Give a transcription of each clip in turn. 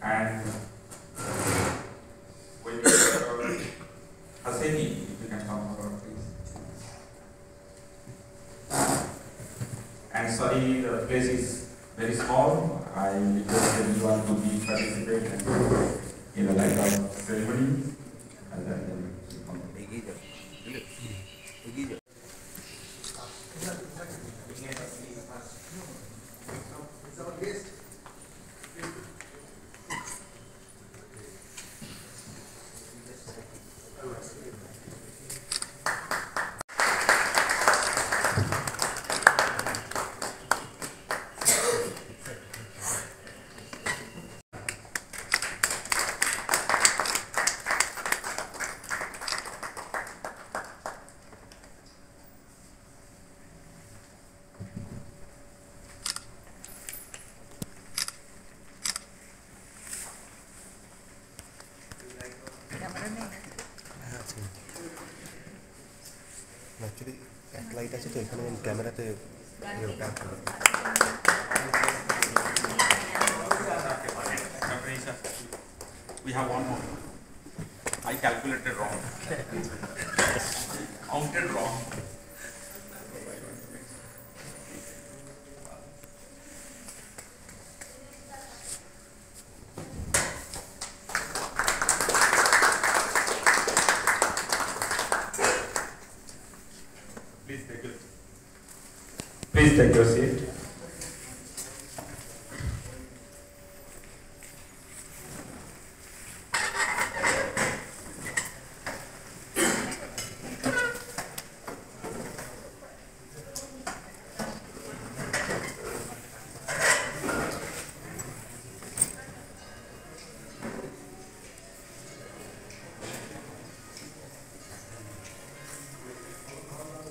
And when you Haseni, if you can come forward, please. And sorry, the place is very small. I request everyone to be participate in the light of ceremony. And then Actually, at light as it is, camera te we have one more. I calculated wrong. Counted wrong. Please take your seat.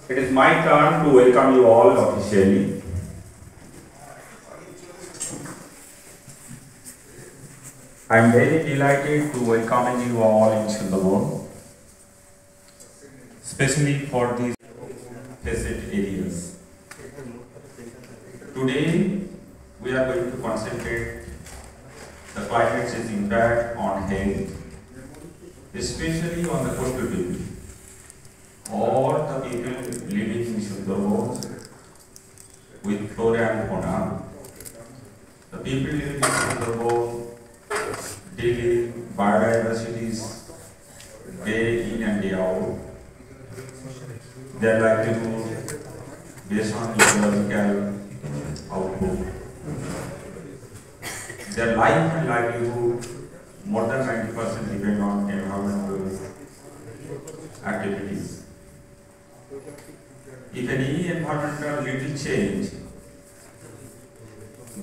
It is my turn to welcome you all officially. I am very delighted to welcome you all in Darbon, especially for these facet areas. Today, we are going to concentrate the climate change impact on health, especially on the coastal people, or the people living in Darbon with flora and fauna. The people living in Darbon daily biodiversities day in and day out. Their livelihood based on ecological output. Their life and livelihood more than 90% depend on environmental activities. If any environmental little change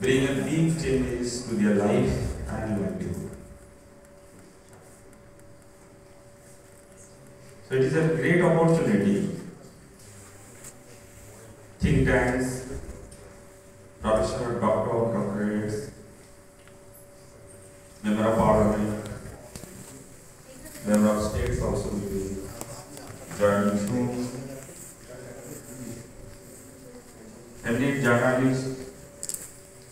bring a big changes to their life and livelihood. So it is a great opportunity. Think tanks, professor, doctorates, member of parliament, member of states also will be joining soon. Eminent journalists,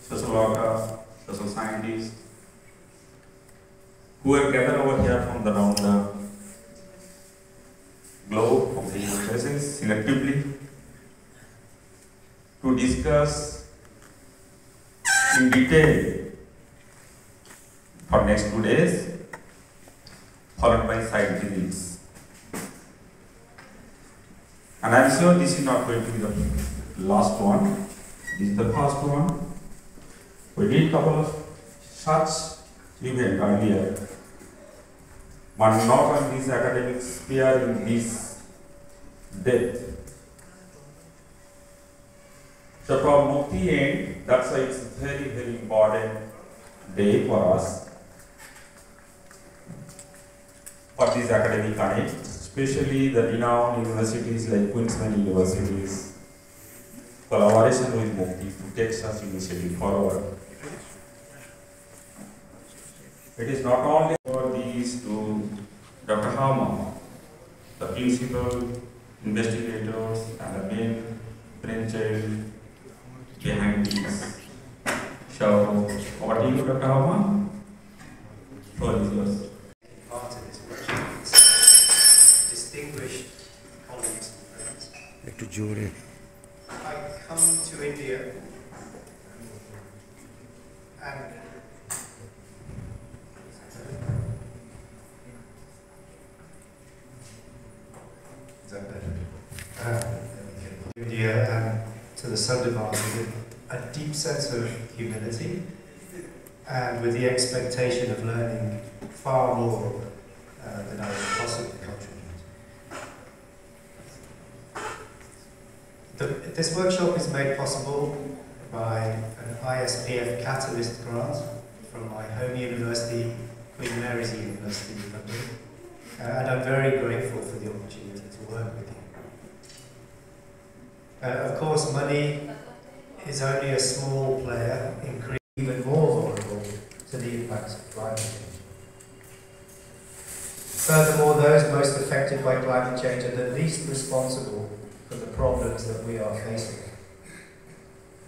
sociologists, social scientists, who have gathered over here from around the globe, from the places selectively, to discuss in detail for next 2 days, followed by site visits. And I am sure this is not going to be the last one. This is the first one. We did a couple of such events earlier, but not on this academic sphere in this depth. So from Mukti end, that's why it's a very, very important day for us, for this academic connect, especially the renowned universities like Queensland universities, collaboration with Mukti to take such initiative forward. It is not only for these to Dr. Hama, the principal investigators and the main brainchild behind this. So, over to you, Dr. Hama. floor is yours. Part of this workshop, distinguished colleagues and friends. একটু জোরে I come to India and India and to the Sundarbans with a deep sense of humility and with the expectation of learning far more than I would possibly contribute. This workshop is made possible by an ISPF Catalyst grant from my home university, Queen Mary's University in London, and I'm very grateful for the opportunity to work with you. Of course, money is only a small player in creating even more vulnerable to the impacts of climate change. Furthermore, those most affected by climate change are the least responsible for the problems that we are facing.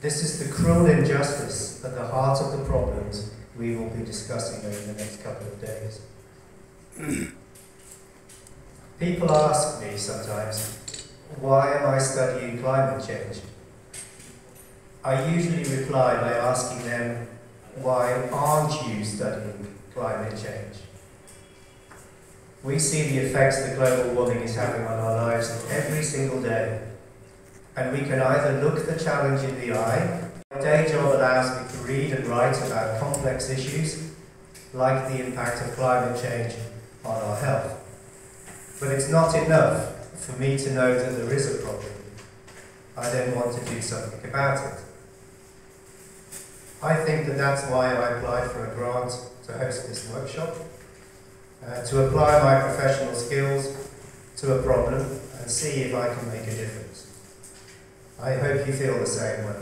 This is the cruel injustice at the heart of the problems we will be discussing over the next couple of days. People ask me sometimes, why am I studying climate change? I usually reply by asking them, why aren't you studying climate change? We see the effects that global warming is having on our lives every single day. And we can either look the challenge in the eye. My day job allows me to read and write about complex issues, like the impact of climate change on our health. But it's not enough for me to know that there is a problem. I then want to do something about it. I think that that's why I applied for a grant to host this workshop, to apply my professional skills to a problem and see if I can make a difference. I hope you feel the same way.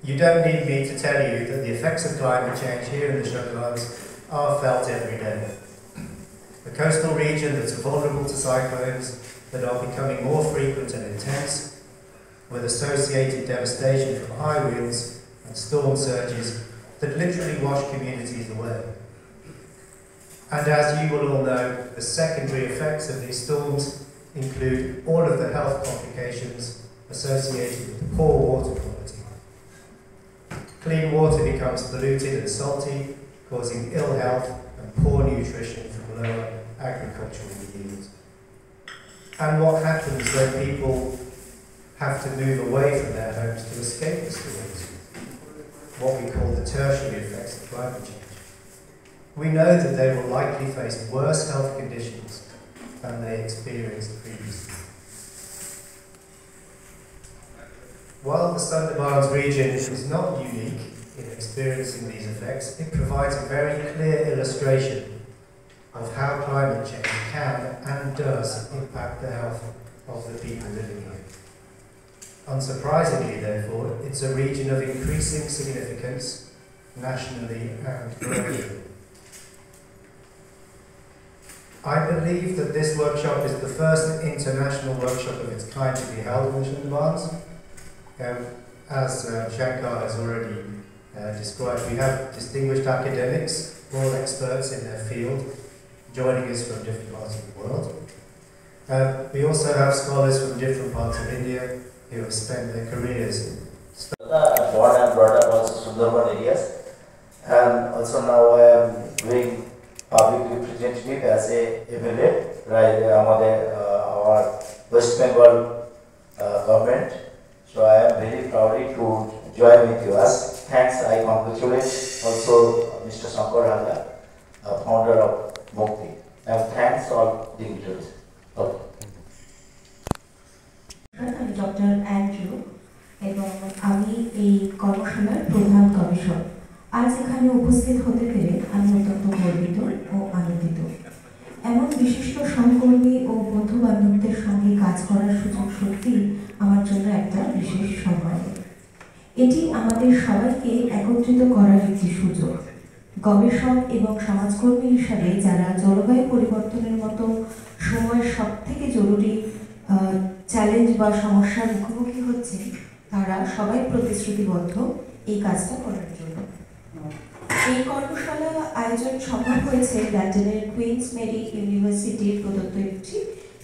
You don't need me to tell you that the effects of climate change here in the Sundarbans are felt every day. A coastal region that's vulnerable to cyclones that are becoming more frequent and intense, with associated devastation from high winds and storm surges that literally wash communities away. And as you will all know, the secondary effects of these storms include all of the health complications associated with poor water quality. Clean water becomes polluted and salty, causing ill health and poor nutrition from lower agricultural yields. And what happens when people have to move away from their homes to escape the storms? What we call the tertiary effects of climate change. We know that they will likely face worse health conditions than they experienced previously. While the Sundarbans region is not unique in experiencing these effects, it provides a very clear illustration of how climate change can and does impact the health of the people living here. Unsurprisingly, therefore, it's a region of increasing significance nationally and globally. I believe that this workshop is the first international workshop of its kind to be held in the Sundarbans. As Shankar has already described, we have distinguished academics, all experts in their field, joining us from different parts of the world. We also have scholars from different parts of India who have spent their careers born and brought up also Sundarban areas, and also now I am doing public representative as a MLA, right? Our West Bengal government. So I am very proud to join with us. Thanks. I congratulate also Mr. Shankar Halla, founder of Mukti, and thanks all dignitaries. Okay. আমি doctor Andrew এবং আমি এই কর্মশালার প্রধান গবেষক। আজ এখানে উপস্থিত হতে পেরে আমি অত্যন্ত গর্বিত ও আনন্দিত। এমন বিশিষ্ট সহকর্মী ও বন্ধু বান্ধবদের সঙ্গে কাজ করার সুযোগ সত্যি আমার জন্য একটা বিশেষ সম্মান। এটি আমাদের সবাইকে একত্রিত করার একটি সুযোগ। গবেষক এবং সমাজকর্মী হিসাবে যারা জলবায়ু পরিবর্তনের মতো সময়ের সবথেকে জরুরি চ্যালেঞ্জ বা সমস্যার মুখোমুখি হচ্ছে, তারা সবাই প্রতিশ্রুতিবদ্ধ এই কাজটা করার জন্য। এই কর্মশালা আয়োজন সম্ভব হয়েছে লন্ডনের কুইন্স মেরি ইউনিভার্সিটির প্রদত্ত একটি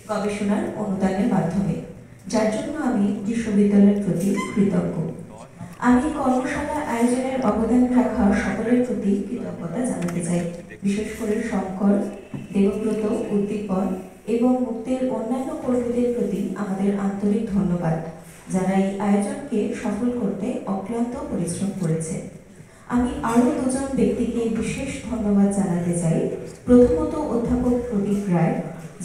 গবেষণার অনুদানের মাধ্যমে, যার জন্য আমি বিশ্ববিদ্যালয়ের প্রতি কৃতজ্ঞ। আমি কর্মশালা আয়োজনের অবদান রাখা সকলের প্রতি কৃতজ্ঞতা জানাতে চাই, বিশেষ করে শঙ্কর, দেবব্রত, উদ্দীপন এবং মুক্তের অন্যান্য কর্মীদের প্রতি আমাদের আন্তরিক ধন্যবাদ, যারা এই আয়োজনকে সফল করতে অক্লান্ত পরিশ্রম করেছে। আমি আরও দুজন ব্যক্তিকে বিশেষ ধন্যবাদ জানাতে চাই। প্রথমত অধ্যাপক প্রদীপ রায়,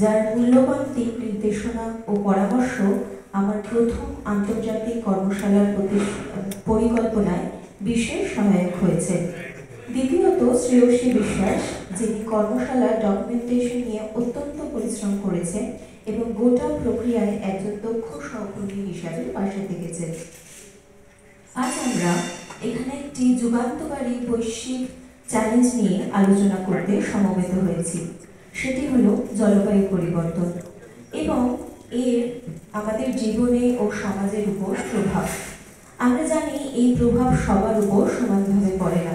যার মূল্যবান দিক নির্দেশনা ও পরামর্শ আমার প্রথম আন্তর্জাতিক কর্মশালার পরিকল্পনায় বিশেষ সহায়ক হয়েছে। দ্বিতীয়ত শ্রেয়সী বিশ্বাস, যিনি কর্মশালার ডকুমেন্টেশন নিয়ে অত্যন্ত পরিশ্রম করেছেন এবং গোটা প্রক্রিয়ায় একজন দক্ষ সহকর্মী হিসাবে পাশে থেকেছেন। আজ আমরা এখানে একটি যুগান্তকারী বৈশ্বিক চ্যালেঞ্জ নিয়ে আলোচনা করতে সমবেত হয়েছি, সেটি হলো জলবায়ু পরিবর্তন এবং এর আমাদের জীবনে ও সমাজের উপর প্রভাব। আমরা জানি এই প্রভাব সবার উপর সমানভাবে পড়ে না।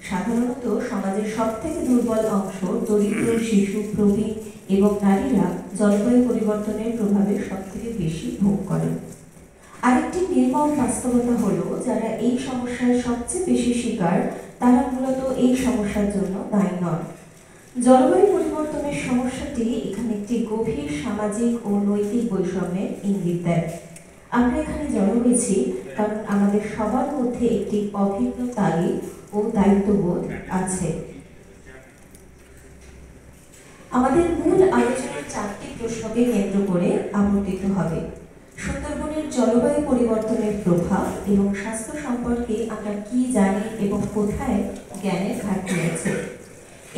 সাধারণত সমাজের সবথেকে দুর্বল অংশ, দরিদ্র, শিশু, প্রবীণ এবং নারীরা জলবায়ু পরিবর্তনের প্রভাবে সবথেকে বেশি ভোগ করে। আরেকটি নির্মম বাস্তবতা হলো, যারা এই সমস্যার সবচেয়ে বেশি শিকার তারা মূলত এই সমস্যার জন্য দায়ী নন। জলবায়ু পরিবর্তনের সমস্যাটি এখানে একটি গভীর সামাজিক ও নৈতিক বৈষম্যের ইঙ্গিত দেয়। আমরা এখানে জড়ো হয়েছি কারণ আমাদের সবার মধ্যে একটি অভিন্ন তাগিদ ও দায়িত্ববোধ আছে। আমাদের মূল আলোচনার 4টি প্রশ্নকে কেন্দ্র করে আবর্তিত হবে। সুন্দরবনের জলবায়ু পরিবর্তনের প্রভাব এবং স্বাস্থ্য সম্পর্কে আমরা কি জানি এবং কোথায় জ্ঞানের ঘাটতি আছে।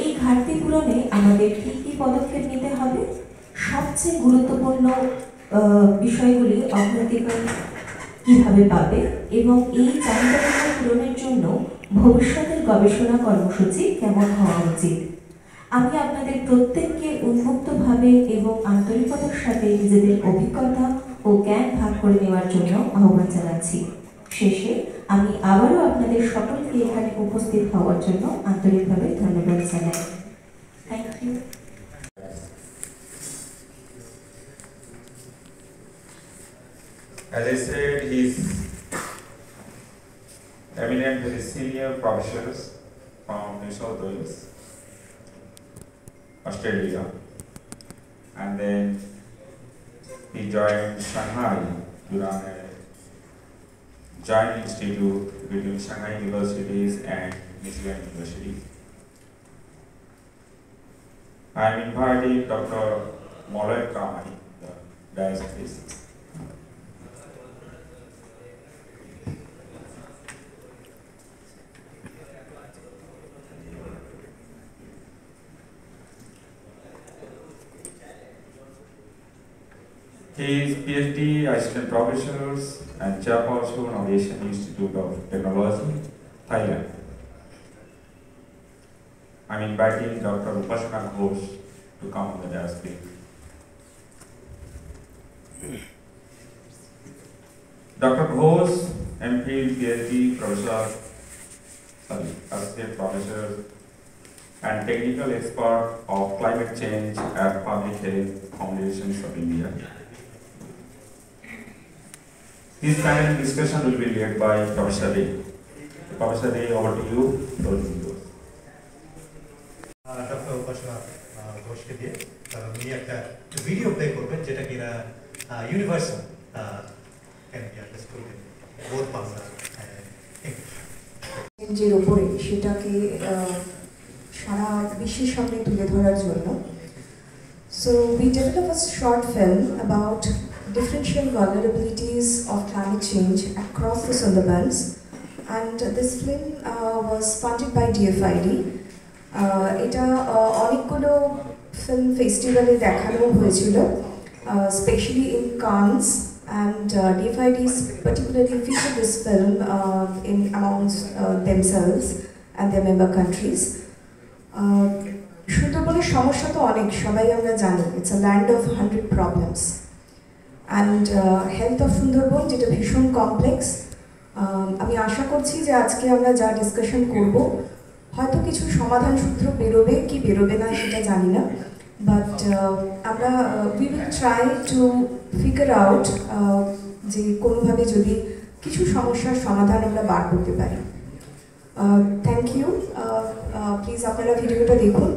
এই ঘাটতি পূরণে আমাদের কি কি পদক্ষেপ নিতে হবে, সবচেয়ে গুরুত্বপূর্ণ বিষয়গুলি অগ্রাধিকার কিভাবে পাবে এবং এই চাহিদাগুলো পূরণের জন্য ভবিষ্যতের গবেষণা কর্মসূচি কেমন হওয়া উচিত। আমি আপনাদের প্রত্যেককে উন্মুক্তভাবে এবং আন্তরিকতার সাথে নিজেদের অভিজ্ঞতা ও জ্ঞান ভাগ করে নেওয়ার জন্য আহ্বান জানাচ্ছি। শেষে আমি আবারও আপনাদের সকলকে এখানে উপস্থিত হওয়ার জন্য আন্তরিকভাবে ধন্যবাদ জানাই। Thank you. As I said, he's eminent with his senior professors from New South Wales, Australia, and then he joined Shanghai to run a joint institute between Shanghai universities and Michigan University. I am inviting Dr. Molay Kamani, the diocese. He is PhD assistant professor and chairperson of Asian Institute of Technology, Thailand. I'm inviting Dr. Upasana Ghosh to come on the dais, please. Dr. Ghosh, MPhil, PhD, associate professor and technical expert of climate change at Public Health Foundations of India. This panel discussion will be led by Professor Day. Professor Day, over to you. Dr. Upasana Ghoshke দিয়ে উনি একটা video play করবেন যেটা কিনা universal can be understood in both Bangla চেঞ্জের উপরে সেটাকে সারা বিশ্বের সামনে তুলে ধরার জন্য So we developed a short film about differential vulnerabilities of climate change across the Sundarbans, and this film was funded by DFID. এটা অনেকগুলো ফিল্ম ফেস্টিভ্যালে দেখানো হয়েছিল, especially in Cannes, and DFID particularly featured this film in amongst themselves and their member countries. সুন্দরবনের সমস্যা তো অনেক, সবাই আমরা জানি, it's a land of 100 problems, and health of Sundarban যেটা ভীষণ কমপ্লেক্স। আমি আশা করছি যে আজকে আমরা যা ডিসকাশন করব হয়তো কিছু সমাধান সূত্র বেরোবে কি বেরোবে না সেটা জানি না, বাট আমরা we will try to figure out যে কোনোভাবে যদি কিছু সমস্যার সমাধান আমরা বার করতে পারি। থ্যাংক ইউ, প্লিজ আপনারা ভিডিওটা দেখুন।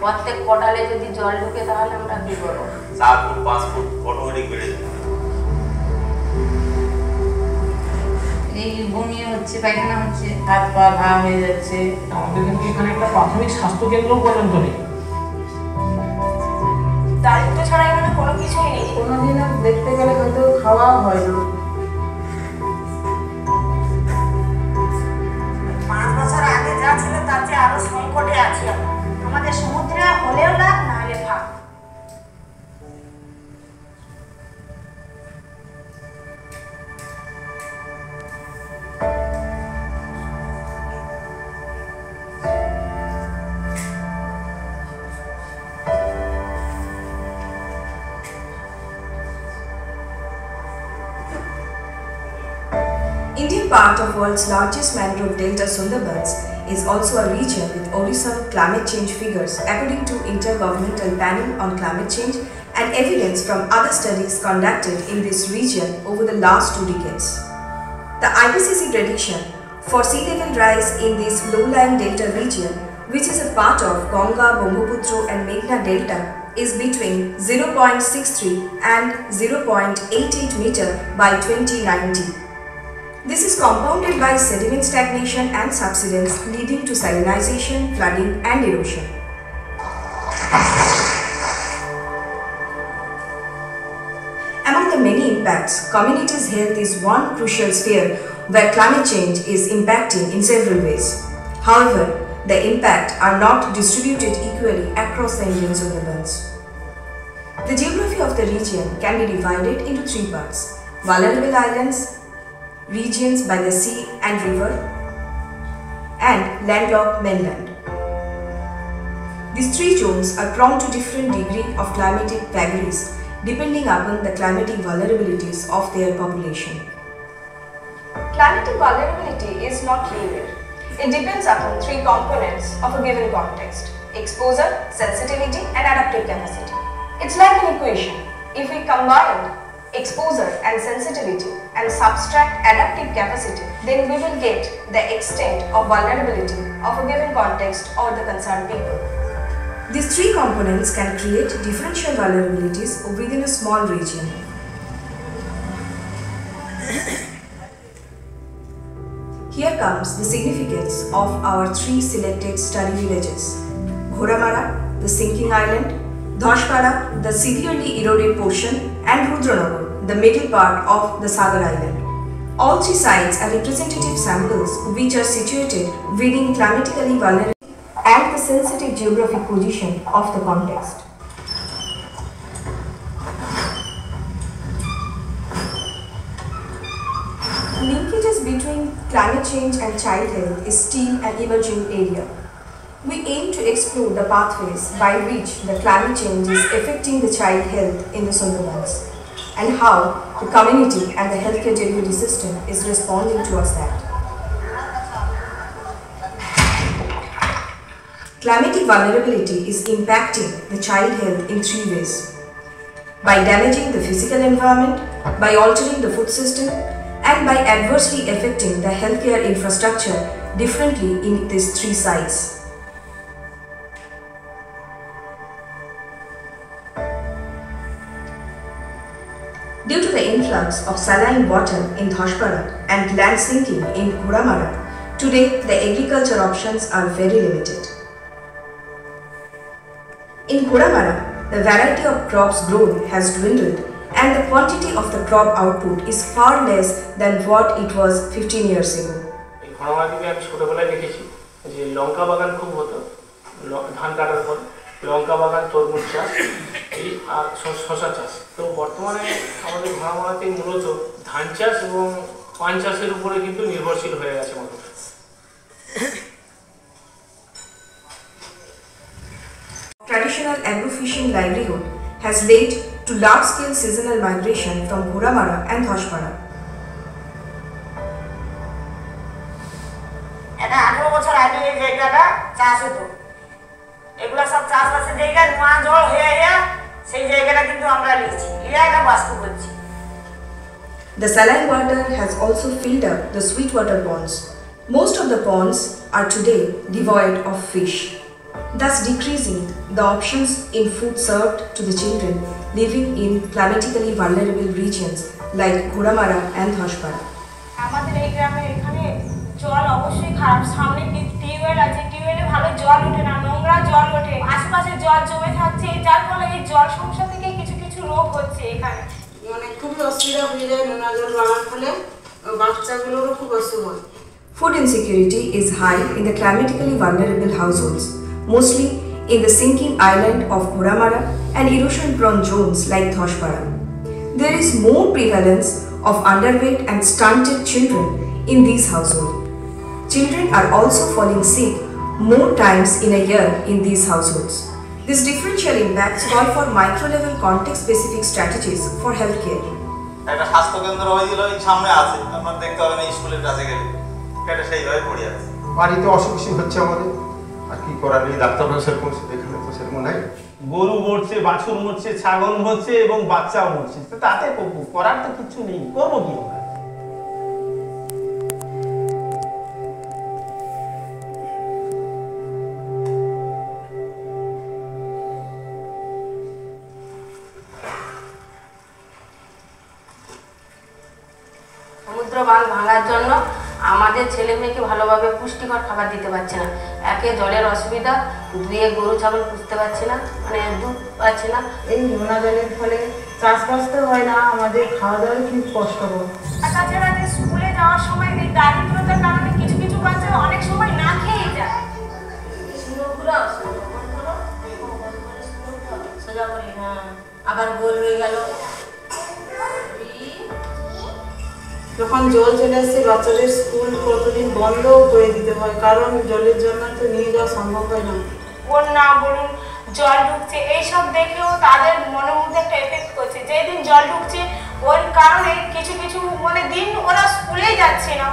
প্রত্যেক কোটালে যদি জল ঢুকে তাহলে আমরা কি করবো? 4 ফুট 5 ফুট অটোমেটিক বেড়ে যাবে। এই বমি হচ্ছে, পায়খানা হচ্ছে, হাত পা ঘা হয়ে যাচ্ছে। আমাদের কিন্তু এখানে একটা প্রাথমিক স্বাস্থ্য কেন্দ্র পর্যন্ত নেই। দারিদ্র ছাড়া এখানে কোনো কিছুই নেই। কোনোদিনও দেখতে গেলে হয়তো খাওয়াও হয় না। 5 বছর আগে যা ছিল তার চেয়ে আরো সংকটে আছি আমরা। আমাদের সমুদ্রে হলেও লাভ না হলে ভাগ। Indian part of world's largest mangrove delta Sundarbans is also a region with worrisome climate change figures according to Intergovernmental Panel on Climate Change and evidence from other studies conducted in this region over the last 2 decades. The IPCC prediction for sea level rise in this low-lying delta region, which is a part of Ganga, Brahmaputra and Meghna delta, is between 0.63 and 0.88 meter by 2090. This is compounded by sediment stagnation and subsidence leading to salinization, flooding and erosion. Among the many impacts, communities' health is one crucial sphere where climate change is impacting in several ways. However, the impacts are not distributed equally across the Indian Sundarbans. The geography of the region can be divided into 3 parts: vulnerable islands, regions by the sea and river, and landlocked mainland. These 3 zones are prone to different degree of climatic vagaries depending upon the climatic vulnerabilities of their population. Climatic vulnerability is not linear. It depends upon 3 components of a given context: exposure, sensitivity, and adaptive capacity. It's like an equation. If we combine exposure and sensitivity and subtract adaptive capacity, then we will get the extent of vulnerability of a given context or the concerned people. These 3 components can create differential vulnerabilities within a small region. Here comes the significance of our 3 selected study villages: Ghoramara, the sinking island; Dhashpara, the severely eroded portion; and Rudranagar, the middle part of the Sagar island. All 3 sites are representative samples which are situated within climatically vulnerable and the sensitive geographic position of the context. Linkages between climate change and child health is still an emerging area. We aim to explore the pathways by which the climate change is affecting the child health in the Sundarbans, and how the community and the healthcare delivery system is responding towards that. Climatic vulnerability is impacting the child health in 3 ways: by damaging the physical environment, by altering the food system, and by adversely affecting the healthcare infrastructure differently in these 3 sites. Due to the influx of saline water in Dhashpara and land sinking in Ghoramara, today the agriculture options are very limited. In Ghoramara, the variety of crops grown has dwindled and the quantity of the crop output is far less than what it was 15 years ago. ঘোড়ামারাতে আমি ছোটবেলায় দেখেছি যে লঙ্কা বাগান খুব হতো, ধান কাটার পর লঙ্কা বাগান, তরমুজ চাষ, এই আর শশা চাষ। তো বর্তমানে আমাদের ঘোড়ামারাতে মূলত ধান চাষ এবং পান চাষের উপরে কিন্তু নির্ভরশীল হয়ে গেছে মানুষ। Traditional agro-fishing livelihood has led to large-scale seasonal migration from Ghoramara and Dhoshpara. এটা 18 বছর আগে এই জায়গাটা চাষ হতো, এগুলা সব চাষবাসের জায়গা, নোয়া জল হয়ে সেই জায়গাটা কিন্তু আমরা লিখছি, এটা বাস্তু করছি। The saline water has also filled up the sweetwater ponds. Most of the ponds are today devoid of fish, thus decreasing the options in food served to the children living in climatically vulnerable regions like Ghoramara and Dhoshpara. আমাদের এই গ্রামে এখানে জল অবশ্যই খারাপ, সামনে tubewell আছে, টিউবওয়েলে ভালো জল ওঠে না, নোংরা জল ওঠে, আশেপাশে জল জমে থাকছে, যার ফলে এই জল সমস্যা থেকে কিছু কিছু রোগ হচ্ছে এখানে। মানে খুবই অসুবিধা হয়ে যায় নোনা জল বাড়ার ফলে, বাচ্চাগুলোরও খুব অসুবিধা। Food insecurity is high in the climatically vulnerable households, mostly in the sinking island of Ghoramara and erosion-prone zones like Dhoshpara. There is more prevalence of underweight and stunted children in these households. Children are also falling sick more times in a year in these households. These differential impacts call for micro-level context-specific strategies for healthcare. একটা স্বাস্থ্য কেন্দ্র হয়ে গেল এই সামনে আছে, আপনার দেখতে হবে না স্কুলের কাছে গেলে এটা সেইভাবে পড়ে আছে। বাড়িতে অসুখ বিসুখ হচ্ছে আমাদের, আর কি করার নেই, ডাক্তাররা সেরকম এখানে তো সেরকম নাই। গরু মরছে, বাছুর মরছে, ছাগল মরছে এবং বাচ্চাও মরছে, তাতে করার তো কিছু নেই, করবো কি আমরা? সমুদ্র বাঁধ ভাঙার জন্য আমাদের ছেলে মেয়েকে ভালোভাবে পুষ্টিকর খাবার দিতে পারছে না, একে জলের অসুবিধা, দুয়ে গরু ছাগল পুষতে পারছে না, মানে দুধ পাচ্ছে না। এই নোনা জলের ফলে চাষবাস তো হয় না, আমাদের খাওয়া দাওয়ার খুব কষ্টকর। তাছাড়া স্কুলে যাওয়ার সময় এই দারিদ্রতার কারণে কিছু কিছু বাচ্চা অনেক সময় না খেয়ে যায়। সোজা করে, হ্যাঁ, আবার গোল হয়ে গেল। যখন জল চলে আসছে বাচ্চাদের স্কুল কতদিন বন্ধও করে দিতে হয়, কারণ জলের জন্য তো নিয়ে যাওয়া সম্ভব হয় না। বন্যা বলুন, জল ঢুকছে, এইসব দেখেও তাদের মনের মধ্যে একটা এফেক্ট করছে। যেদিন জল ঢুকছে ওর কারণে কিছু কিছু মানে দিন ওরা স্কুলেই যাচ্ছে না।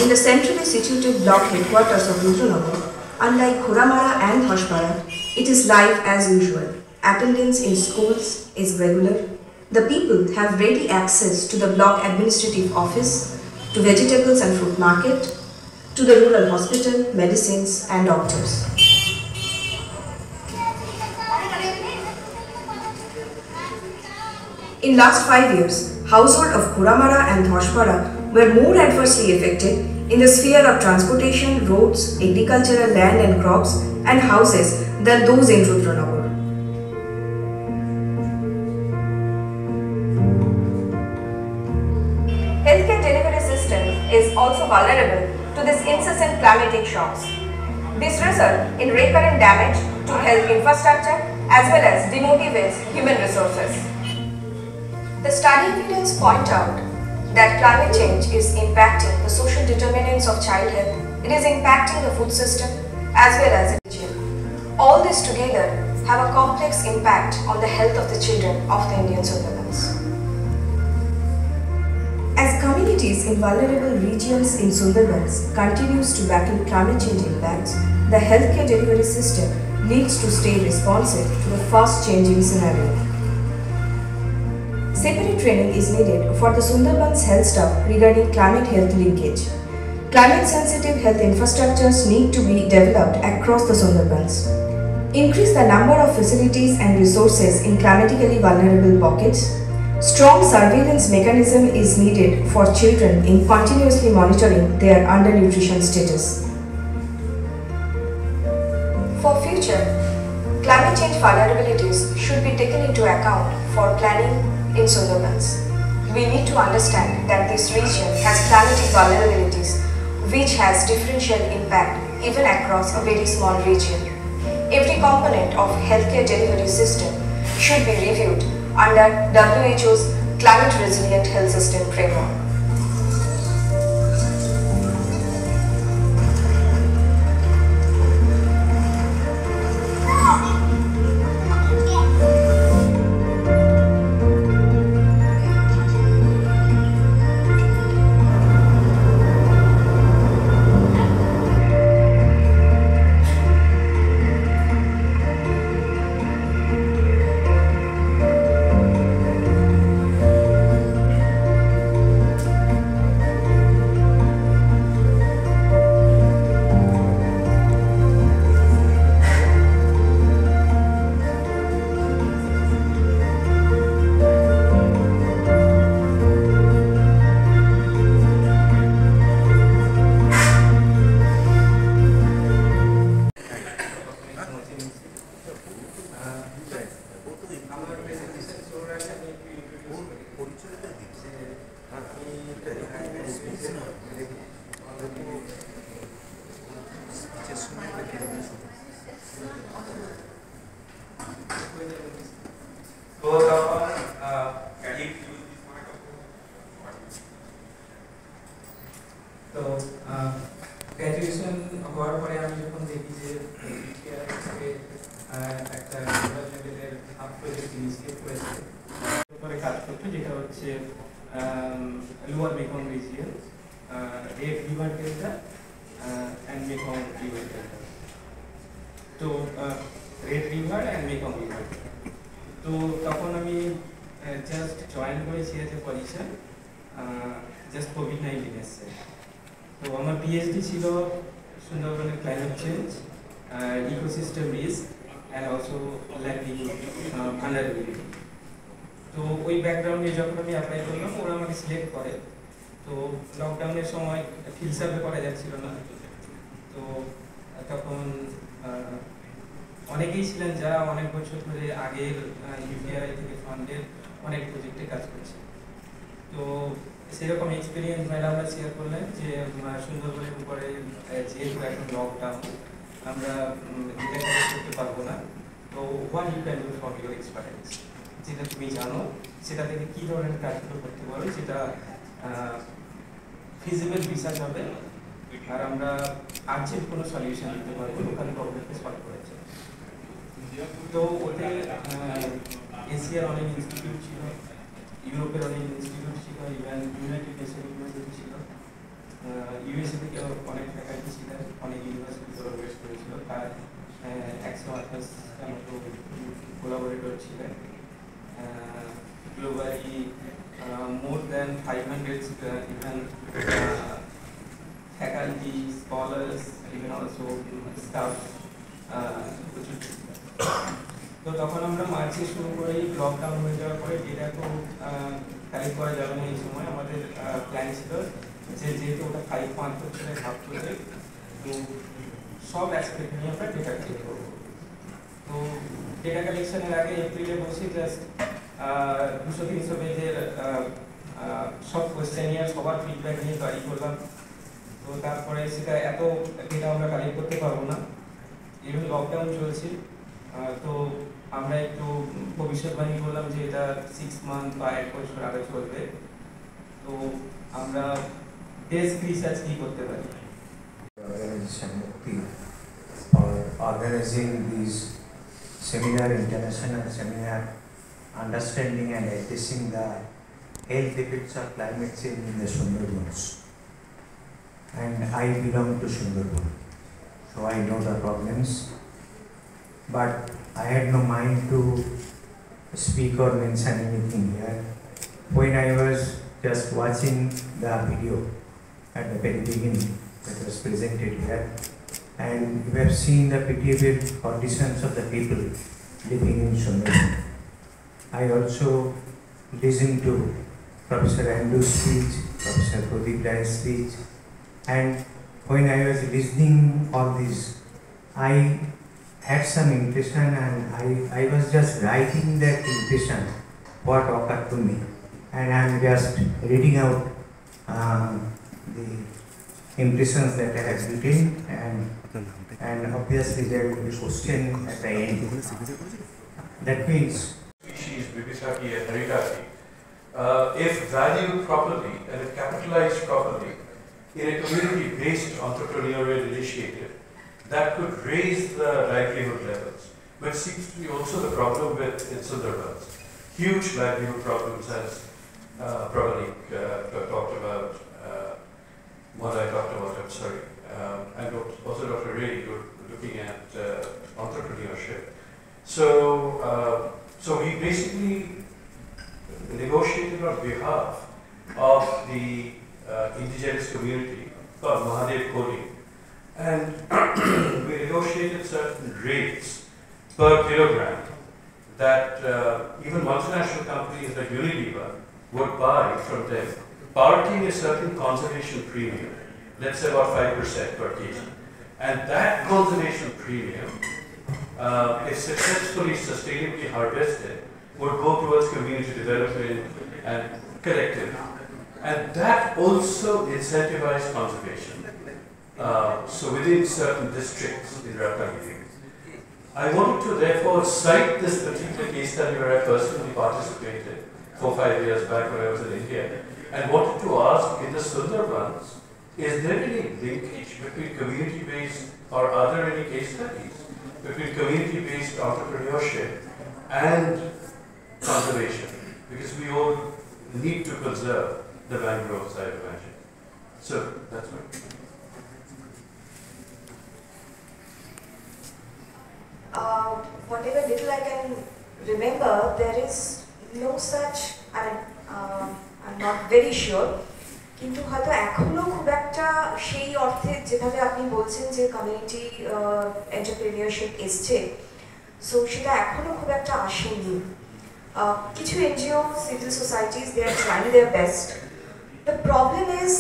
In the centrally situated block headquarters of Rudranagar, unlike Ghoramara and Dhoshpara, it is life as usual. Attendance in schools is regular. The people have ready access to the block administrative office, to vegetables and fruit market, to the rural hospital, medicines and doctors. In last 5 years, household of Ghoramara and Dhoshpara were more adversely affected in the sphere of transportation, roads, agricultural land and crops, and houses than those in Rudranagar. Healthcare delivery system is also vulnerable to these incessant climatic shocks. This results in recurrent damage to health infrastructure as well as demotivates human resources. The study evidence point out that climate change is impacting the social determinants of child health, it is impacting the food system as well as religion. All this together have a complex impact on the health of the children of the Indian Sundarbans. As communities in vulnerable regions in Sundarbans continues to battle climate change impacts, the healthcare delivery system needs to stay responsive to the fast changing scenario. Separate training is needed for the Sundarbans health staff regarding climate health linkage. Climate sensitive health infrastructures need to be developed across the Sundarbans. Increase the number of facilities and resources in climatically vulnerable pockets. Strong surveillance mechanism is needed for children in continuously monitoring their undernutrition status. For future, climate change vulnerabilities should be taken into account for planning in Sundarbans. We need to understand that this region has climatic vulnerabilities which has differential impact even across a very small region. Every component of healthcare delivery system should be reviewed under WHO's Climate Resilient Health System framework. তো graduation হওয়ার পরে আমি যখন দেখি যে একটা লেভেলের half project initiate করেছে উপরে কাজ করতে, যেটা হচ্ছে lower Mekong region, Red River Delta and Mekong River Delta. তো Red River and Mekong River, তো তখন আমি জাস্ট জয়েন করেছি এজ এ পজিশন জাস্ট কোভিড-19 এসছে। তো আমার পিএইচডি ছিল সুন্দরবনের climate change, ecosystem risk and also landing vulnerability. তো ওই ব্যাকগ্রাউন্ডে যখন আমি অ্যাপ্লাই করলাম ওরা আমাকে সিলেক্ট করে। তো লকডাউনের সময় ফিল্ড সার্ভে করা যাচ্ছিল না, তো তখন অনেকেই ছিলেন যারা অনেক বছর ধরে আগের ইউপিআই থেকে ফান্ডের অনেক প্রজেক্টে কাজ করছে। তো সেরকম এক্সপিরিয়েন্স ম্যাডামরা শেয়ার করলেন যে সুন্দরবনের উপরে যেহেতু এখন লকডাউন আমরা এটা কাজ করতে পারবো না, তো what you can do from your experience, যেটা তুমি জানো সেটা থেকে কী ধরনের কাজগুলো করতে পারো, সেটা ফিজিবল রিসার্চ হবে আর আমরা আর্জেন্ট কোনো সলিউশন দিতে পারবো লোকাল প্রবলেমকে সলভ করেছে। তো ওতে এশিয়ার অনেক ইনস্টিটিউট ছিল, ইউরোপের অনেক ইনস্টিটিউট ছিল, ইভেন ইউনাইটেড নেশন ইউনিভার্সিটি ছিল, ইউএসএ থেকে অনেক ফ্যাকাল্টি ছিলেন, অনেক ইউনিভার্সিটি কোলাবোরেট করেছিল, প্রায় 128টার মতো কোলাবোরেটর ছিলেন। Globally more than 500 even faculty, scholars, even also staff. তো তখন আমরা মার্চে শুরু করি, লকডাউন হয়ে যাওয়ার পরে ডেটা তো কালেক্ট করা যাবে না এই সময়। আমাদের প্ল্যান ছিল যে যেহেতু ওটা 5 মান্থ হচ্ছে হাফ প্রজেক্ট, তো সব অ্যাসপেক্ট নিয়ে আমরা ডেটা কালেক্ট করবো। তো ডেটা কালেকশনের আগে এপ্রিলে বসে জাস্ট 200-300 পেজের সব কোয়েশ্চেনিয়ার সবার ফিডব্যাক নিয়ে তৈরি করলাম। তো তারপরে সেটা এত ডেটা আমরা কালেক্ট করতে পারবো না, ইভেন লকডাউন চলছে। তো আমরা একটু ভবিষ্যৎবাণী করলাম যে এটা 6 মান্থ বা 1 বছর আগে চলবে। তো আমরা ডেস্ক রিসার্চ কি করতে পারি। For organizing these seminar, international seminar, understanding and addressing the health effects of climate change in the Sundarbans. And I belong to Sundarban, so I know the problems. But I had no mind to speak or mention anything here. When I was just watching the video at the very beginning that was presented here, and we have seen the pitiable conditions of the people living in Sundarban. I also listened to Professor Andrew's speech, Professor Pradeep Rai's speech, and when I was listening all this, I had some impression, and I was just writing that impression, what occurred to me, and I am just reading out the impressions that I have written, and obviously there will be a question at the end. That means species Bibisaki and Haritaki, if valued properly and if capitalized properly in a community-based entrepreneurial initiative, that could raise the livelihood levels, which seems to be also the problem with in Sundarbans. Huge livelihood problems, as Prabhanik talked about, what I talked about, I'm sorry, and also Dr. Ray, you're looking at entrepreneurship. So, so we basically negotiated on behalf of the indigenous community called Mahadev Koli, and we negotiated certain rates per kilogram that even multinational companies like Unilever would buy from them, parking a certain conservation premium, let's say about 5% per kg. And that conservation premium, if successfully, sustainably harvested, would go towards community development and collective. And that also incentivized conservation. So within certain districts in Ratnagiri. I wanted to therefore cite this particular case study where I personally participated 4-5 years back when I was in India, and wanted to ask, in the Sundarbans, is there any linkage between community-based, or are there any case studies between community-based entrepreneurship and conservation? Because we all need to conserve the mangroves, I imagine. So, that's my whatever little I can remember, there is no such, I'm not very sure, কিন্তু হয়তো এখনো খুব একটা সেই অর্থে যেভাবে আপনি বলছেন যে কমিউনিটি এন্টারপ্রেনিয়রশিপ এসছে, সো সেটা এখনো খুব একটা আসেনি। কিছু NGO, civil societies, they are trying their best. The problem is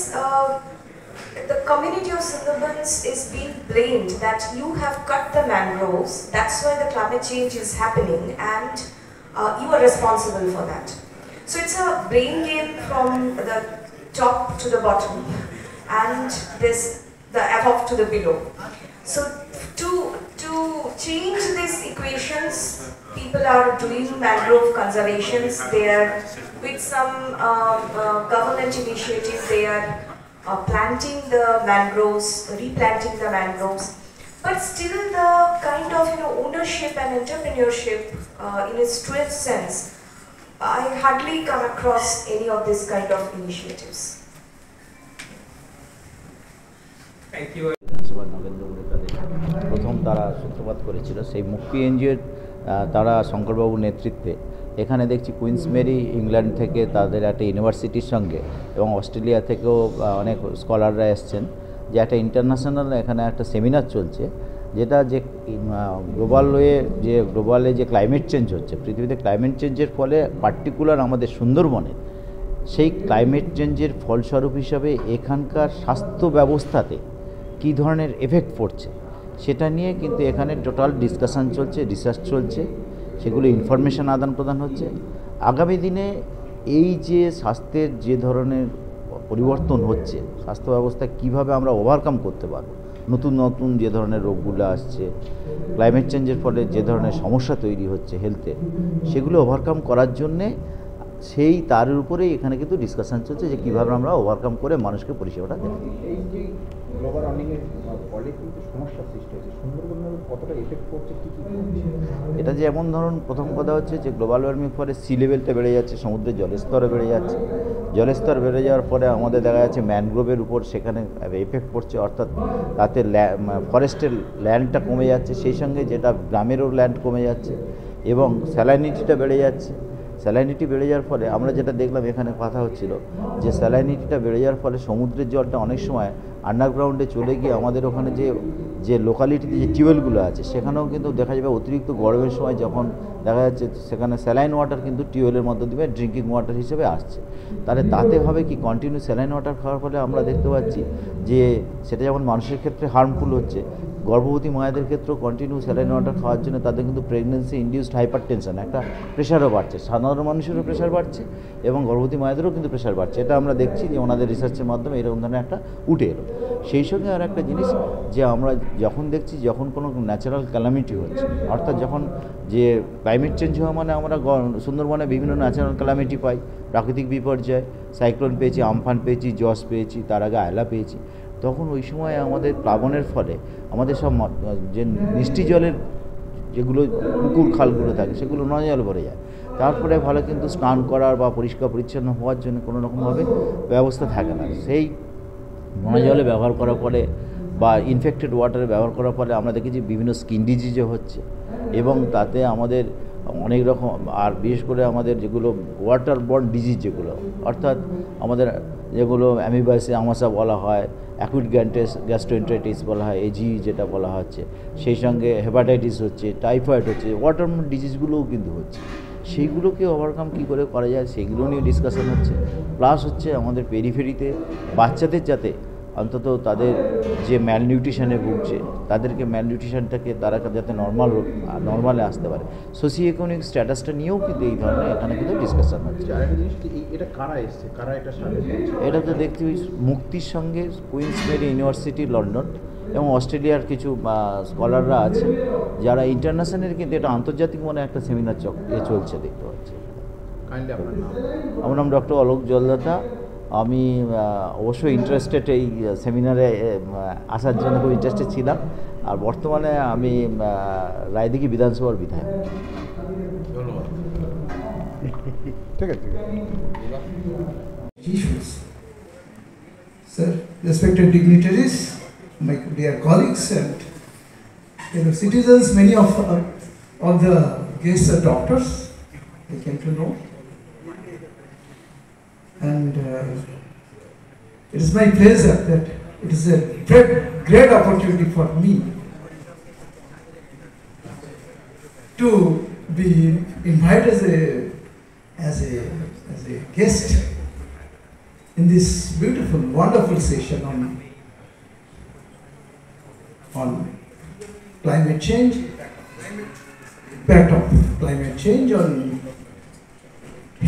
the community of Sundarbans is being blamed that you have cut the mangroves, that's why the climate change is happening, and you are responsible for that. So it's a blame game from the top to the bottom, and this the above to the below. So to change these equations, people are doing mangrove conservations. They are with some government initiative. They are planting the mangroves, replanting the mangroves, but still the kind of ownership and entrepreneurship in its truest sense, I hardly come across any of this kind of initiatives. Thank you. প্রথম তারা সূত্রপাত করেছিল সেই মুক্তি এনজিওর, তারা শঙ্করবাবুর নেতৃত্বে এখানে দেখছি কুইন্স মেরি ইংল্যান্ড থেকে তাদের একটা ইউনিভার্সিটির সঙ্গে এবং অস্ট্রেলিয়া থেকেও অনেক স্কলাররা এসছেন, যে একটা ইন্টারন্যাশনাল এখানে একটা সেমিনার চলছে, যেটা যে গ্লোবালে যে ক্লাইমেট চেঞ্জ হচ্ছে, পৃথিবীতে ক্লাইমেট চেঞ্জের ফলে পার্টিকুলার আমাদের সুন্দরবনে সেই ক্লাইমেট চেঞ্জের ফলস্বরূপ হিসাবে এখানকার স্বাস্থ্য ব্যবস্থাতে কী ধরনের এফেক্ট পড়ছে সেটা নিয়ে কিন্তু এখানে টোটাল ডিসকাশান চলছে, রিসার্চ চলছে, সেগুলো ইনফরমেশান আদান প্রদান হচ্ছে। আগামী দিনে এই যে স্বাস্থ্যের যে ধরনের পরিবর্তন হচ্ছে, স্বাস্থ্য ব্যবস্থা কীভাবে আমরা ওভারকাম করতে পারব, নতুন নতুন যে ধরনের রোগগুলো আসছে, ক্লাইমেট চেঞ্জের ফলে যে ধরনের সমস্যা তৈরি হচ্ছে হেলথে, সেগুলো ওভারকাম করার জন্যে সেই তার উপরেই এখানে কিন্তু ডিসকাশান চলছে যে কীভাবে আমরা ওভারকাম করে মানুষকে পরিষেবাটা দেব। এই যে গ্লোবাল ওয়ার্মিংয়ের ফলে কিন্তু সমস্যার সৃষ্টি হচ্ছে, সুন্দরবনের কতটা এফেক্ট করছে, কী কী করছে? এটা যেমন ধরুন, প্রথম কথা হচ্ছে যে গ্লোবাল ওয়ার্মিং ফলে সি লেভেলটা বেড়ে যাচ্ছে, সমুদ্রের জলস্তরও বেড়ে যাচ্ছে। জলস্তর বেড়ে যাওয়ার পরে আমাদের দেখা যাচ্ছে ম্যানগ্রোভের উপর সেখানে এফেক্ট পড়ছে, অর্থাৎ তাতে ফরেস্টের ল্যান্ডটা কমে যাচ্ছে, সেই সঙ্গে যেটা গ্রামেরও ল্যান্ড কমে যাচ্ছে, এবং স্যালাইনিটিটা বেড়ে যাচ্ছে। স্যালাইনিটি বেড়ে যাওয়ার ফলে আমরা যেটা দেখলাম, এখানে কথা হচ্ছিল যে স্যালাইনিটিটা বেড়ে যাওয়ার ফলে সমুদ্রের জলটা অনেক সময় আন্ডারগ্রাউন্ডে চলে গিয়ে আমাদের ওখানে যে লোকালিটিতে যে টিউবওয়েলগুলো আছে সেখানেও কিন্তু দেখা যাবে অতিরিক্ত গরমের সময় যখন দেখা যাচ্ছে সেখানে স্যালাইন ওয়াটার কিন্তু টিউবওয়েলের মধ্য দিয়ে ড্রিঙ্কিং ওয়াটার হিসেবে আসছে। তাহলে তাতে হবে কি, কন্টিনিউ স্যালাইন ওয়াটার খাওয়ার ফলে আমরা দেখতে পাচ্ছি যে সেটা যেমন মানুষের ক্ষেত্রে হার্মফুল হচ্ছে, গর্ভবতী মায়েদের ক্ষেত্রেও কন্টিনিউ স্যালাইন ওয়াটার খাওয়ার জন্য তাদের কিন্তু প্রেগনেন্সি ইনডিউসড হাইপার টেনশন, একটা প্রেশারও বাড়ছে, সাধারণ মানুষেরও প্রেশার বাড়ছে এবং গর্ভবতী মায়েদেরও কিন্তু প্রেশার বাড়ছে। এটা আমরা দেখছি যে ওনাদের রিসার্চের মাধ্যমে এরকম ধরনের একটা উঠে এলো। সেই সঙ্গে আর একটা জিনিস যে আমরা যখন দেখছি যখন কোনো ন্যাচারাল ক্যালামিটি হচ্ছে, অর্থাৎ যখন যে ক্লাইমেট চেঞ্জ হওয়া মানে আমরা সুন্দরবনে বিভিন্ন ন্যাচারাল ক্যালামিটি পাই, প্রাকৃতিক বিপর্যয়, সাইক্লোন পেয়েছি, আমফান পেয়েছি, জস পেয়েছি, তার আগে আয়লা পেয়েছি। তখন ওই সময় আমাদের প্লাবনের ফলে আমাদের সব যে মিষ্টি জলের যেগুলো পুকুর খালগুলো থাকে সেগুলো নোনা জল ভরে যায়। তারপরে ভালো কিন্তু স্নান করার বা পরিষ্কার পরিচ্ছন্ন হওয়ার জন্য কোনো রকমভাবে ব্যবস্থা থাকে না। সেই নোনা জলে ব্যবহার করার ফলে বা ইনফেক্টেড ওয়াটারে ব্যবহার করার ফলে আমরা দেখেছি বিভিন্ন স্কিন ডিজিজও হচ্ছে এবং তাতে আমাদের অনেক রকম, আর বিশেষ করে আমাদের যেগুলো ওয়াটার বর্ন ডিজিজ যেগুলো, অর্থাৎ আমাদের যেগুলো অ্যামিবাসি আমাশা বলা হয়, অ্যাকুইট গ্যাস্ট্রোএন্টারাইটিস বলা হয়, এজি যেটা বলা হচ্ছে, সেই সঙ্গে হেপাটাইটিস হচ্ছে, টাইফয়েড হচ্ছে, ওয়াটার বর্ন ডিজিজগুলোও কিন্তু হচ্ছে। সেইগুলোকে ওভারকাম কী করে করা যায় সেগুলো নিয়ে ডিসকাশন হচ্ছে। প্লাস হচ্ছে আমাদের পেরিফেরিতে বাচ্চাদের যাতে অন্তত তাদের যে ম্যালনিউট্রিশনে ভুগছে তাদেরকে ম্যালনিউট্রিশনটাকে তারা যাতে নর্মালে আসতে পারে, সোশিও ইকোনমিক স্ট্যাটাসটা নিয়েও কিন্তু এই ধরনের এখানে কিন্তু ডিসকাশন হচ্ছে। এটা কারা এসছে, কারা এটা এটা তো দেখতে মুক্তির সঙ্গে কুইন্স মেরি ইউনিভার্সিটি লন্ডন এবং অস্ট্রেলিয়ার কিছু স্কলাররা আছে যারা ইন্টারন্যাশনাল, কিন্তু এটা আন্তর্জাতিক মনে একটা সেমিনার চলছে দেখতে পাচ্ছি। আমার নাম ডক্টর অলোক জলদাতা। আমি অবশ্যই ইন্টারেস্টেড এই সেমিনারে আসার জন্য খুব ইন্টারেস্টেড ছিলাম। আর বর্তমানে আমি রায়দিঘি বিধানসভার বিধায়ক। ধন্যবাদ। ঠিক আছে। Sir, respected dignitaries, my dear colleagues and fellow citizens, many of all the guests are doctors, I came to know. And it is my pleasure that it is a great opportunity for me to be invited as a guest in this beautiful, wonderful session on climate change, impact of climate change on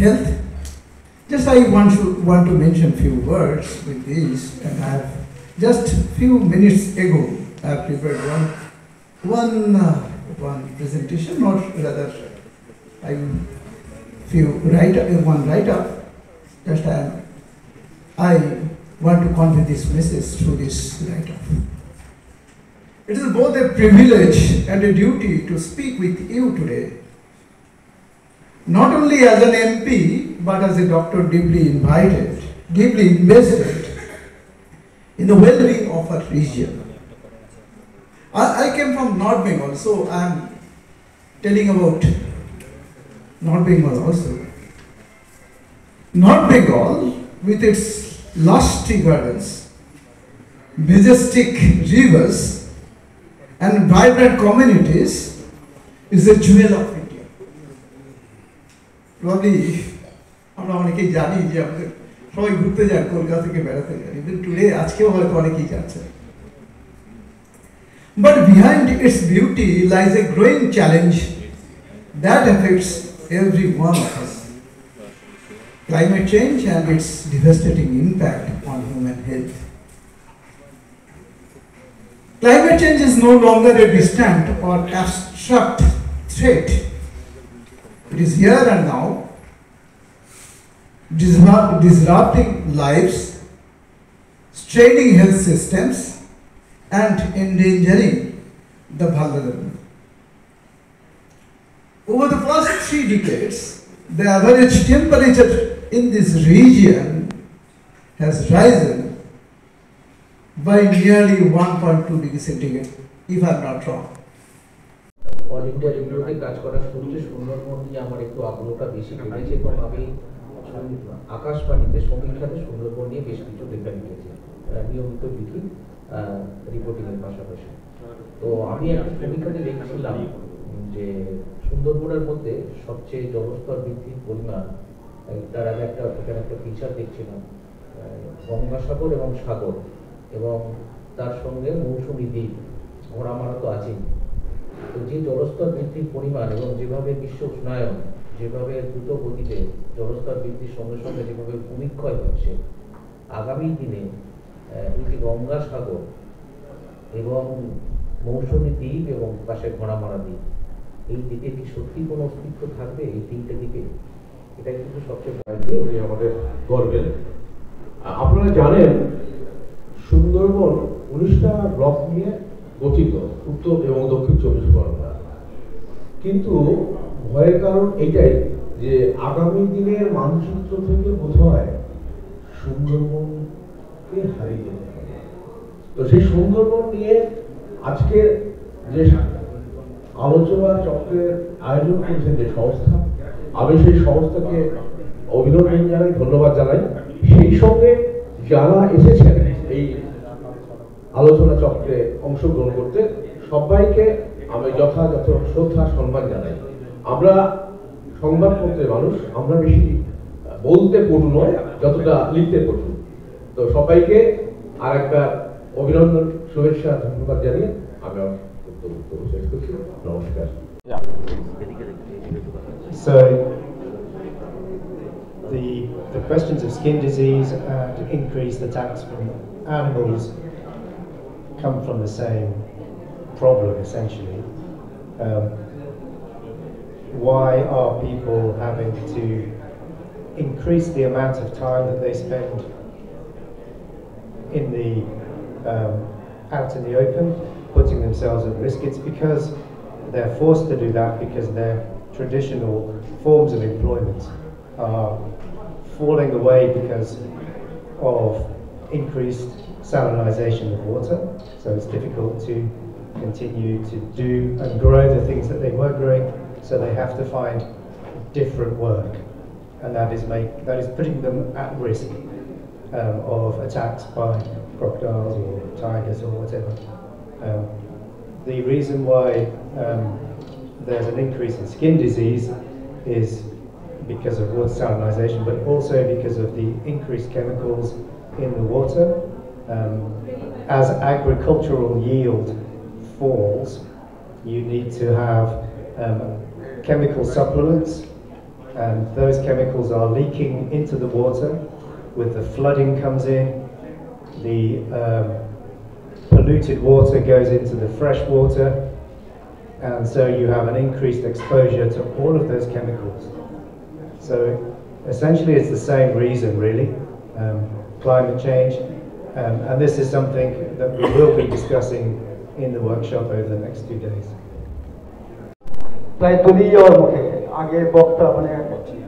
health. Just I want to mention few words with this, and I have just few minutes ago I have prepared one presentation, or rather one write-up. Just I want to convey this message through this write-up. It is both a privilege and a duty to speak with you today, not only as an MP, but as a doctor deeply invested in the well-being of our region. I came from North Bengal, so I am telling about North Bengal also. North Bengal, with its lusty gardens, majestic rivers, and vibrant communities, is a jewel of India. Probably, আমরা অনেকেই জানি যে আমাদের সবাই ঘুরতে যান, কলকাতা থেকে বেড়াতে যান, ইভেন টুডে আজকেও হয়তো অনেকেই যাচ্ছে। But behind its beauty lies a growing challenge that affects every one of us: climate change and its devastating impact on human health. Climate change is no longer a distant or abstract threat. It is here and now, disrupting lives, straining health systems, and endangering the vulnerable. Over the past 3 decades, the average temperature in this region has risen by nearly 1.2 degrees centigrade, if I am not wrong. All India রেডিওতে কাজ করার সূত্রে সুন্দরবন নিয়ে আমার একটু আগ্রহটা বেশি বেড়েছে এবং আমি আকাশবাণীতে সমীক্ষাতে সুন্দরবন নিয়ে বেশ কিছু লেখা লিখেছি, নিয়মিত লিখি রিপোর্টিংয়ের পাশাপাশি। তো আমি একটা সমীক্ষাতে লিখেছিলাম যে সুন্দরবনের মধ্যে সবচেয়ে জলস্তর বৃদ্ধির পরিমাণ, তার আগে একটা ফিচার দেখছিলাম, গঙ্গাসাগর এবং সাগর এবং তার সঙ্গে মৌসুমী দ্বীপ ঘোড়ামারা তো আছেই। তো যে জলস্তর বৃদ্ধির পরিমাণ এবং যেভাবে বিশ্ব উষ্ণায়ন, যেভাবে দ্রুত গতিতে জলস্তর বৃদ্ধির সঙ্গে সঙ্গে যেভাবে ভূমিক্ষয় হচ্ছে, আগামী দিনে এই যে গঙ্গাসাগর এবং মৌসুমী দ্বীপ এবং পাশে ঘোড়ামারা দ্বীপ, এই দ্বীপে কি সত্যি কোনো অস্তিত্ব থাকবে? এই তিনটে দ্বীপে এটাই কিন্তু সবচেয়ে আমাদের গর্বের। আপনারা জানেন সুন্দরবন 19টা ব্লক নিয়ে গঠিত, উত্তর এবং দক্ষিণ 24 পরগনা। কিন্তু ভয়ের কারণ এটাই যে আগামী দিনের মানচিত্র থেকে বোধহয় সুন্দরবনকে হারিয়ে যেতে হবে। তো সেই সুন্দরবন নিয়ে আজকে যে আলোচনা চক্রের আয়োজন করেছেন যে সংস্থা, আমি সেই সংস্থাকে অভিনন্দন জানাই, ধন্যবাদ জানাই। সেই সঙ্গে যারা এসেছেন এই আলোচনা চক্রে অংশগ্রহণ করতে, সবাইকে আমি যথাযথ শ্রদ্ধা সম্মান জানাই। আমরা সংবাদপত্রের মানুষ, আমরা বেশি বলতে পটু নয় যতটা লিখতে পটু। তো সবাইকে আর একবার অভিনন্দন, শুভেচ্ছা, ধন্যবাদ জানিয়ে আমি বক্তব্য শেষ করছি। নমস্কার। So the questions of skin disease and increased attacks from animals come from the same problem, essentially. Why are people having to increase the amount of time that they spend in the out in the open, putting themselves at risk? It's because they're forced to do that because their traditional forms of employment are falling away because of increased salinization of water. So it's difficult to continue to do and grow the things that they were growing, so they have to find different work, and that is putting them at risk of attacks by crocodiles or tigers or whatever. The reason why there's an increase in skin disease is because of water salinization, but also because of the increased chemicals in the water. As agricultural yield falls, you need to have chemical supplements, and those chemicals are leaking into the water. With the flooding comes in, the polluted water goes into the fresh water, and so you have an increased exposure to all of those chemicals. So essentially it's the same reason, really, climate change, and this is something that we will be discussing in the workshop over the next 2 days. প্রায় তলিয়ে যাওয়ার মুখে আগের বক্তা মানে